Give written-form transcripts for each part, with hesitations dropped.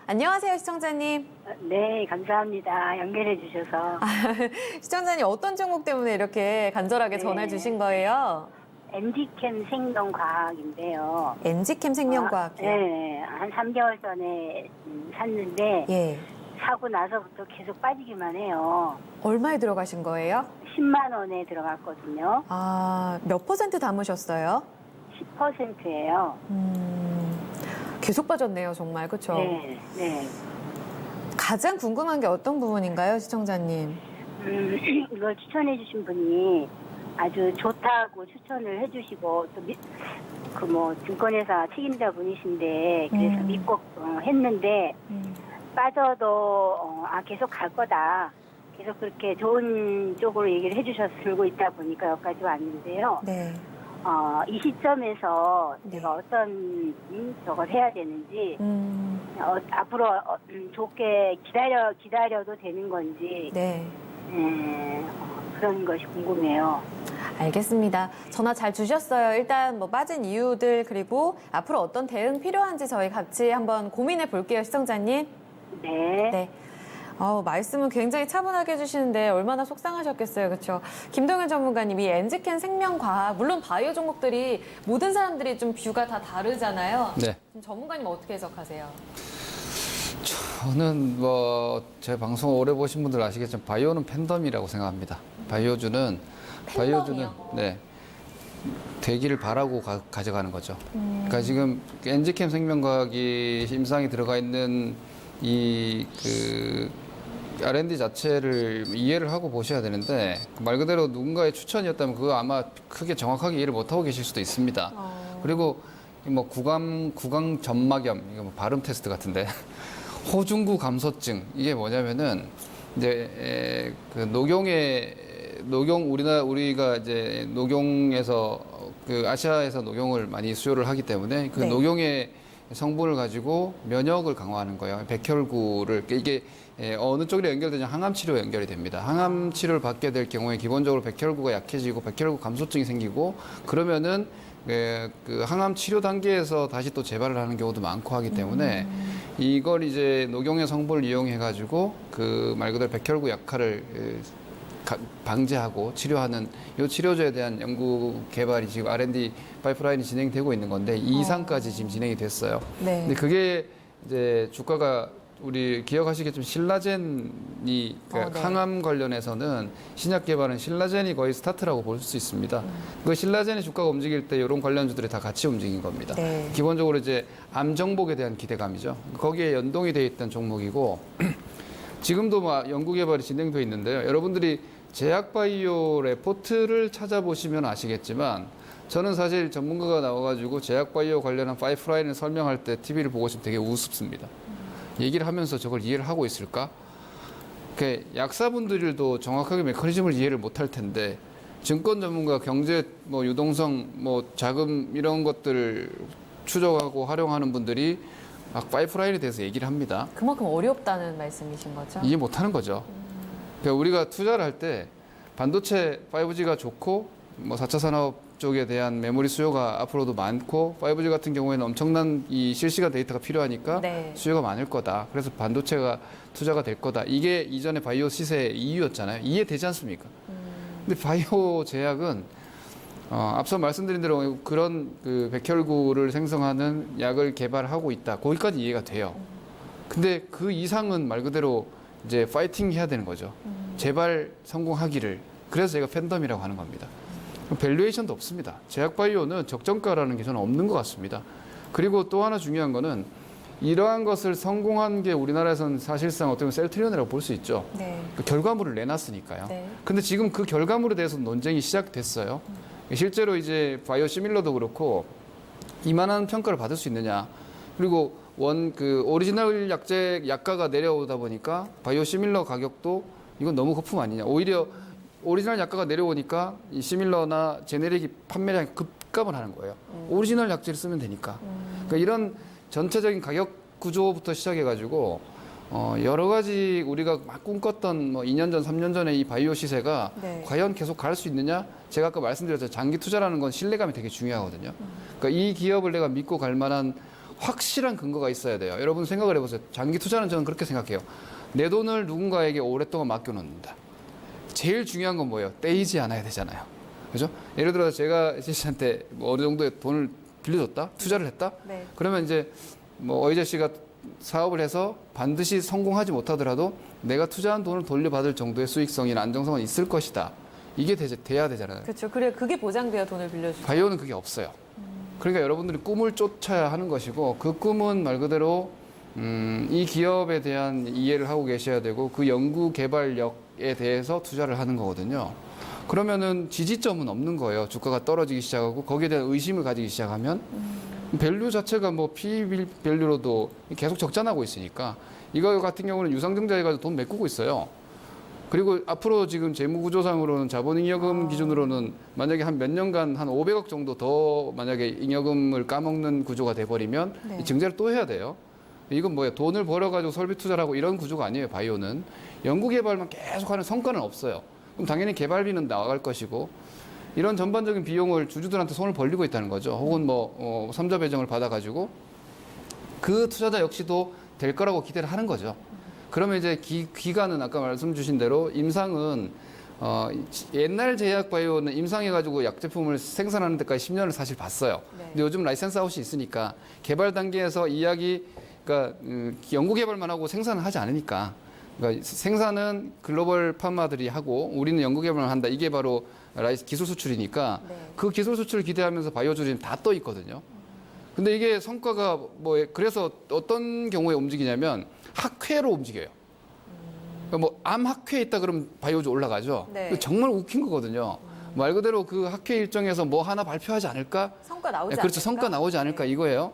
안녕하세요, 시청자님. 네, 감사합니다. 연결해 주셔서. 시청자님 어떤 종목 때문에 이렇게 간절하게 네. 전화 주신 거예요? 엔지캠 생명과학인데요. 엔지캠 생명과학이요? 네, 한 3개월 전에 샀는데 예. 사고 나서부터 계속 빠지기만 해요. 얼마에 들어가신 거예요? 10만 원에 들어갔거든요. 아, 몇 퍼센트 담으셨어요? 10%예요. 계속 빠졌네요, 정말. 그렇죠? 네, 네. 가장 궁금한 게 어떤 부분인가요, 시청자님? 이걸 추천해 주신 분이 아주 좋다고 추천을 해 주시고 또 증권회사 책임자 분이신데 그래서 믿고 했는데 빠져도 계속 갈 거다. 계속 그렇게 좋은 쪽으로 얘기를 해주셔서 들고 있다 보니까 여기까지 왔는데요. 네. 이 시점에서 네. 제가 어떤 저걸 해야 되는지 앞으로 좋게 기다려도 되는 건지 네. 그런 것이 궁금해요. 알겠습니다. 전화 잘 주셨어요. 일단 뭐 빠진 이유들 그리고 앞으로 어떤 대응 필요한지 저희 같이 한번 고민해 볼게요, 시청자님. 네. 네. 말씀은 굉장히 차분하게 해주시는데 얼마나 속상하셨겠어요. 그렇죠? 김동현 전문가님이 엔지캠 생명과학, 물론 바이오 종목들이 모든 사람들이 좀 뷰가 다 다르잖아요. 네. 전문가님 어떻게 해석하세요? 저는 제 방송 오래 보신 분들 아시겠지만 바이오는 팬덤이라고 생각합니다. 바이오주는 네. 되기를 바라고 가져가는 거죠. 그러니까 지금 엔지캠 생명과학이 임상이 들어가 있는 R&D 자체를 이해를 하고 보셔야 되는데 말 그대로 누군가의 추천이었다면 그거 아마 크게 정확하게 이해를 못하고 계실 수도 있습니다. 그리고 구강 점막염, 이거 발음 테스트 같은데 호중구 감소증 이게 뭐냐면은 이제 우리가 이제 녹용에서 아시아에서 녹용을 많이 수요를 하기 때문에 그 네. 녹용의 성분을 가지고 면역을 강화하는 거예요. 백혈구를 이게 어느 쪽으로 연결되냐 항암 치료에 연결이 됩니다. 항암 치료를 받게 될 경우에 기본적으로 백혈구가 약해지고 백혈구 감소증이 생기고 그러면은 그 항암 치료 단계에서 다시 또 재발을 하는 경우도 많고 하기 때문에 이걸 이제 녹용의 성분을 이용해 가지고 그 말 그대로 백혈구 약화를 방지하고 치료하는 이 치료제에 대한 연구 개발이 지금 R&D 파이프라인이 진행되고 있는 건데 2상까지 지금 진행이 됐어요. 네. 근데 그게 이제 주가가 우리 기억하시겠지만 신라젠이 네. 항암 관련해서는 신약 개발은 신라젠이 거의 스타트라고 볼 수 있습니다. 그 신라젠의 주가가 움직일 때 이런 관련주들이 다 같이 움직인 겁니다. 네. 기본적으로 이제 암 정복에 대한 기대감이죠. 거기에 연동이 돼 있던 종목이고 지금도 연구 개발이 진행돼 있는데요. 여러분들이 제약바이오 레포트를 찾아보시면 아시겠지만 저는 사실 전문가가 나와가지고 제약바이오 관련한 파이프라인을 설명할 때 TV를 보고 있으면 되게 우습습니다. 얘기를 하면서 저걸 이해를 하고 있을까? 약사분들도 정확하게 메커니즘을 이해를 못할 텐데 증권 전문가, 경제, 유동성, 자금 이런 것들을 추적하고 활용하는 분들이 파이프라인에 대해서 얘기를 합니다. 그만큼 어렵다는 말씀이신 거죠? 이해 못하는 거죠. 그러니까 우리가 투자를 할 때 반도체 5G가 좋고 4차 산업 쪽에 대한 메모리 수요가 앞으로도 많고 5G 같은 경우에는 엄청난 이 실시간 데이터가 필요하니까 네. 수요가 많을 거다. 그래서 반도체가 투자가 될 거다. 이게 이전에 바이오 시세의 이유였잖아요. 이해되지 않습니까? 근데 바이오 제약은 앞서 말씀드린 대로 그런 백혈구를 생성하는 약을 개발하고 있다. 거기까지 이해가 돼요. 근데 그 이상은 말 그대로 이제 파이팅 해야 되는 거죠. 제발 성공하기를. 그래서 제가 팬덤이라고 하는 겁니다. 밸류에이션도 없습니다. 제약바이오는 적정가라는 게 저는 없는 것 같습니다. 그리고 또 하나 중요한 거는 이러한 것을 성공한 게 우리나라에서는 사실상 어떻게 보면 셀트리온이라고 볼 수 있죠. 네. 그 결과물을 내놨으니까요. 네. 근데 지금 그 결과물에 대해서 논쟁이 시작됐어요. 실제로 이제 바이오 시밀러도 그렇고 이만한 평가를 받을 수 있느냐. 그리고 오리지널 약가가 내려오다 보니까 바이오 시밀러 가격도 이건 너무 거품 아니냐. 오히려 오리지널 약가가 내려오니까 이 시밀러나 제네릭이 판매량이 급감을 하는 거예요. 오리지널 약재를 쓰면 되니까. 그러니까 이런 전체적인 가격 구조부터 시작해가지고 여러 가지 우리가 막 꿈꿨던 2년 전, 3년 전에 이 바이오 시세가 네. 과연 계속 갈 수 있느냐? 제가 아까 말씀드렸죠. 장기 투자라는 건 신뢰감이 되게 중요하거든요. 그러니까 이 기업을 내가 믿고 갈 만한 확실한 근거가 있어야 돼요. 여러분 생각을 해보세요. 장기 투자는 저는 그렇게 생각해요. 내 돈을 누군가에게 오랫동안 맡겨놓는다. 제일 중요한 건 뭐예요? 떼이지 않아야 되잖아요. 그죠? 예를 들어 제가 혜진 씨한테 뭐 어느 정도의 돈을 빌려줬다? 투자를 했다? 네. 그러면 이제 뭐 어이재 씨가 사업을 해서 반드시 성공하지 못하더라도 내가 투자한 돈을 돌려받을 정도의 수익성이나 안정성은 있을 것이다. 이게 돼야 되잖아요. 그렇죠. 그래 그게 보장돼야 돈을 빌려주죠. 바이오는 그게 없어요. 그러니까 여러분들이 꿈을 쫓아야 하는 것이고 그 꿈은 말 그대로 이 기업에 대한 이해를 하고 계셔야 되고 그 연구 개발력에 대해서 투자를 하는 거거든요. 그러면은 지지점은 없는 거예요. 주가가 떨어지기 시작하고 거기에 대한 의심을 가지기 시작하면 밸류 자체가 뭐 P 밸류로도 계속 적자나고 있으니까 이거 같은 경우는 유상증자해가지고 돈 메꾸고 있어요. 그리고 앞으로 지금 재무구조상으로는 자본잉여금 기준으로는 만약에 한 몇 년간 한 500억 정도 더 만약에 잉여금을 까먹는 구조가 돼버리면 네. 이 증자를 또 해야 돼요. 이건 뭐예요? 돈을 벌어가지고 설비 투자를 하고 이런 구조가 아니에요. 바이오는. 연구개발만 계속하는 성과는 없어요. 그럼 당연히 개발비는 나갈 것이고 이런 전반적인 비용을 주주들한테 손을 벌리고 있다는 거죠. 혹은 뭐 삼자 배정을 받아가지고 그 투자자 역시도 될 거라고 기대를 하는 거죠. 그러면 이제 기간은 아까 말씀 주신 대로 임상은 옛날 제약 바이오는 임상해가지고 약 제품을 생산하는 데까지 10년을 사실 봤어요. 네. 근데 요즘 라이센스 아웃이 있으니까 개발 단계에서 이 약이 그러니까 연구 개발만 하고 생산을 하지 않으니까 그러니까 생산은 글로벌 파마들이 하고 우리는 연구 개발만 한다. 이게 바로 기술 수출이니까 네. 그 기술 수출을 기대하면서 바이오주는 다 떠 있거든요. 근데 이게 성과가 뭐 그래서 어떤 경우에 움직이냐면 학회로 움직여요. 그러니까 뭐 암 학회에 있다 그러면 바이오주 올라가죠. 네. 정말 웃긴 거거든요. 말 그대로 그 학회 일정에서 뭐 하나 발표하지 않을까? 성과 나오지 그렇죠. 않을까? 성과 나오지 않을까 이거예요.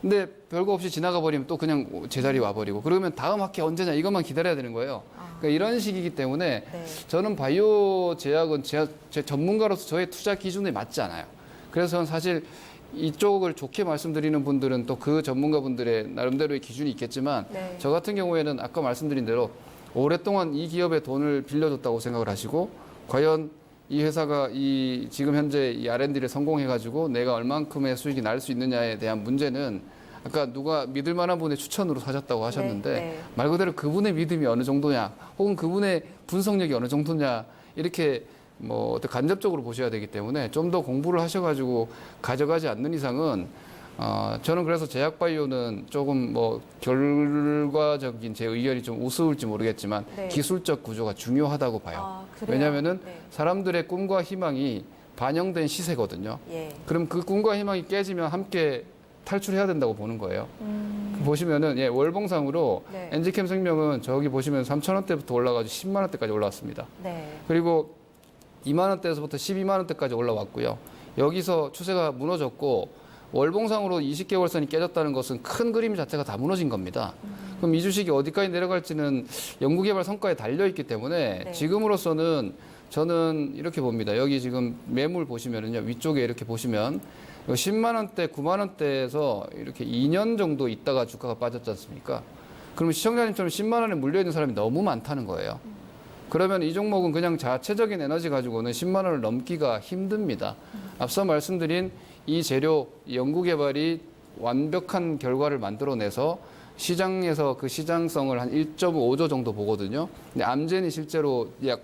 근데 별거 없이 지나가 버리면 또 그냥 제자리 와버리고 그러면 다음 학기 언제냐 이것만 기다려야 되는 거예요. 그러니까 이런 식이기 때문에 네. 저는 바이오 제약은 제 전문가로서 저의 투자 기준에 맞지 않아요. 그래서 저는 사실 이쪽을 좋게 말씀드리는 분들은 또 그 전문가분들의 나름대로의 기준이 있겠지만 네. 저 같은 경우에는 아까 말씀드린 대로 오랫동안 이 기업에 돈을 빌려줬다고 생각을 하시고 과연 이 회사가 이 지금 현재 이 R&D를 성공해가지고 내가 얼만큼의 수익이 날 수 있느냐에 대한 문제는 아까 누가 믿을 만한 분의 추천으로 사셨다고 하셨는데 네. 말 그대로 그분의 믿음이 어느 정도냐 혹은 그분의 분석력이 어느 정도냐 이렇게 뭐 어떤 간접적으로 보셔야 되기 때문에 좀 더 공부를 하셔가지고 가져가지 않는 이상은 저는 그래서 제약바이오는 조금 뭐 결과적인 제 의견이 좀 우스울지 모르겠지만 네. 기술적 구조가 중요하다고 봐요. 아, 그래요? 왜냐하면은 네. 사람들의 꿈과 희망이 반영된 시세거든요. 예. 그럼 그 꿈과 희망이 깨지면 함께 탈출해야 된다고 보는 거예요. 보시면은 예, 월봉상으로 네. 엔지캠 생명은 저기 보시면 3,000원대부터 올라가지고 10만 원대까지 올라왔습니다. 네. 그리고 2만 원대에서부터 12만 원대까지 올라왔고요. 여기서 추세가 무너졌고 월봉상으로 20개월선이 깨졌다는 것은 큰 그림 자체가 다 무너진 겁니다. 그럼 이 주식이 어디까지 내려갈지는 연구개발 성과에 달려있기 때문에 네. 지금으로서는 저는 이렇게 봅니다. 여기 지금 매물 보시면은요. 위쪽에 이렇게 보시면 10만 원대, 9만 원대에서 이렇게 2년 정도 있다가 주가가 빠졌지 않습니까? 그러면 시청자님처럼 10만 원에 물려있는 사람이 너무 많다는 거예요. 그러면 이 종목은 그냥 자체적인 에너지 가지고는 10만 원을 넘기가 힘듭니다. 앞서 말씀드린 이 재료 연구개발이 완벽한 결과를 만들어내서 시장에서 그 시장성을 한 1.5조 정도 보거든요. 근데 암젠이 실제로 약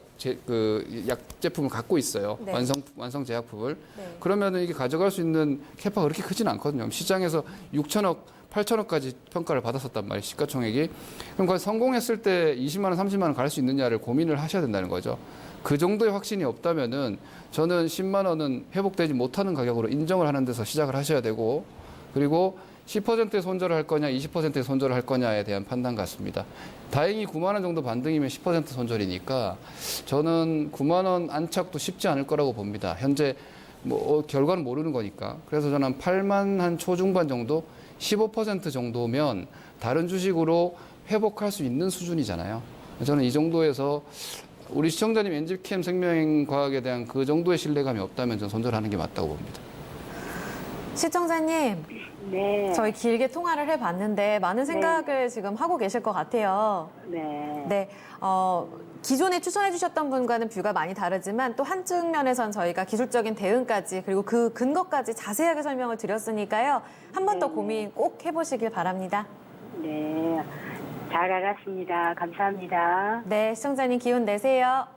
제품을 갖고 있어요. 네. 완성 제약품을. 네. 그러면 이게 가져갈 수 있는 캐파가 그렇게 크진 않거든요. 시장에서 6천억, 8천억까지 평가를 받았었단 말이에요. 시가총액이. 그럼 그 성공했을 때 20만 원, 30만 원 갈 수 있느냐를 고민을 하셔야 된다는 거죠. 그 정도의 확신이 없다면은 저는 10만 원은 회복되지 못하는 가격으로 인정을 하는 데서 시작을 하셔야 되고 그리고 10%의 손절을 할 거냐, 20%의 손절을 할 거냐에 대한 판단 같습니다. 다행히 9만 원 정도 반등이면 10% 손절이니까 저는 9만 원 안착도 쉽지 않을 거라고 봅니다. 현재 뭐 결과는 모르는 거니까. 그래서 저는 한 8만 한 초중반 정도, 15% 정도면 다른 주식으로 회복할 수 있는 수준이잖아요. 저는 이 정도에서 우리 시청자님 엔지캠 생명과학에 대한 그 정도의 신뢰감이 없다면 저는 손절하는 게 맞다고 봅니다. 시청자님, 네. 저희 길게 통화를 해봤는데 많은 생각을 지금 하고 계실 것 같아요. 네. 네, 기존에 추천해 주셨던 분과는 뷰가 많이 다르지만 또 한 측면에선 저희가 기술적인 대응까지 그리고 그 근거까지 자세하게 설명을 드렸으니까요. 한 번 더 네. 고민 꼭 해보시길 바랍니다. 네. 잘 알았습니다. 감사합니다. 네, 시청자님 기운 내세요.